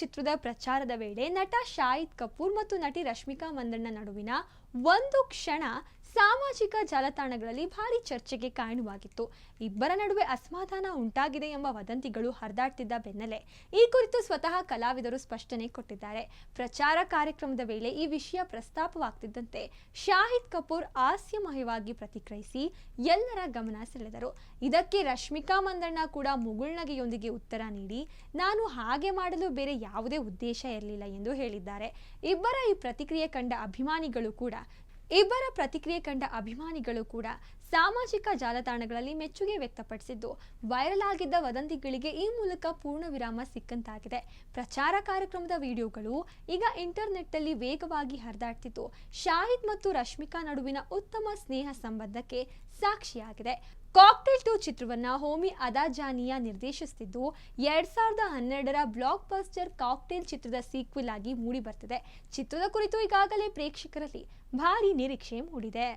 ಚಿತ್ರದ ಪ್ರಚಾರದ ವೇಳೆ ನಟ ಶಾಹಿದ್ ಕಪೂರ್ ಮತ್ತು ನಟಿ ರಶ್ಮಿಕಾ ಮಂದಣ್ಣ ನಡುವಿನ ಒಂದು ಕ್ಷಣ ಸಾಮಾಜಿಕ ಜಾಲತಾಣಗಳಲ್ಲಿ ಭಾರಿ ಚರ್ಚೆಗೆ ಕಾರಣವಾಗಿತ್ತು. ಇಬ್ಬರ ನಡುವೆ ಅಸಮಾಧಾನ ಉಂಟಾಗಿದೆ ಎಂಬ ವದಂತಿಗಳು ಹರಿದಾಡ್ತಿದ್ದ ಬೆನ್ನಲ್ಲೇ ಈ ಕುರಿತು ಸ್ವತಃ ಕಲಾವಿದರು ಸ್ಪಷ್ಟನೆ ಕೊಟ್ಟಿದ್ದಾರೆ. ಪ್ರಚಾರ ಕಾರ್ಯಕ್ರಮದ ವೇಳೆ ಈ ವಿಷಯ ಪ್ರಸ್ತಾಪವಾಗ್ತಿದ್ದಂತೆ ಶಾಹಿದ್ ಕಪೂರ್ ಹಾಸ್ಯಮಯವಾಗಿ ಪ್ರತಿಕ್ರಿಯಿಸಿ ಎಲ್ಲರ ಗಮನ ಸೆಳೆದರು. ಇದಕ್ಕೆ ರಶ್ಮಿಕಾ ಮಂದಣ್ಣ ಕೂಡ ಮುಗುಳ್ನಗೆಯೊಂದಿಗೆ ಉತ್ತರ ನೀಡಿ, ನಾನು ಹಾಗೆ ಮಾಡಲು ಬೇರೆ ಯಾವುದೇ ಉದ್ದೇಶ ಇರಲಿಲ್ಲ ಎಂದು ಹೇಳಿದ್ದಾರೆ. ಇಬ್ಬರ ಪ್ರತಿಕ್ರಿಯೆ ಕಂಡ ಅಭಿಮಾನಿಗಳು ಕೂಡ ಸಾಮಾಜಿಕ ಜಾಲತಾಣಗಳಲ್ಲಿ ಮೆಚ್ಚುಗೆ ವ್ಯಕ್ತಪಡಿಸಿದ್ದು, ವೈರಲ್ ಆಗಿದ್ದ ವದಂತಿಗಳಿಗೆ ಈ ಮೂಲಕ ಪೂರ್ಣ ವಿರಾಮ ಸಿಕ್ಕಂತಾಗಿದೆ. ಪ್ರಚಾರ ಕಾರ್ಯಕ್ರಮದ ವಿಡಿಯೋಗಳು ಈಗ ಇಂಟರ್ನೆಟ್ನಲ್ಲಿ ವೇಗವಾಗಿ ಹರಿದಾಡ್ತಿದ್ದು, ಶಾಹಿದ್ ಮತ್ತು ರಶ್ಮಿಕಾ ನಡುವಿನ ಉತ್ತಮ ಸ್ನೇಹ ಸಂಬಂಧಕ್ಕೆ ಸಾಕ್ಷಿಯಾಗಿದೆ. ಕಾಕ್ಟೇಲ್ 2 ಚಿತ್ರವನ್ನ ಹೋಮಿ ಅದಾಜಾನಿಯಾ ನಿರ್ದೇಶಿಸುತ್ತಿದ್ದು, 2012ರ ಬ್ಲಾಕ್ ಬಸ್ಟರ್ ಕಾಕ್ಟೇಲ್ ಚಿತ್ರದ ಸೀಕ್ವೆಲ್ ಆಗಿ ಮೂಡಿ ಬರ್ತಿದೆ. ಚಿತ್ರದ ಕುರಿತು ಈಗಾಗಲೇ ಪ್ರೇಕ್ಷಕರಲ್ಲಿ ಭಾರಿ ನಿರೀಕ್ಷೆ ಮೂಡಿದೆ.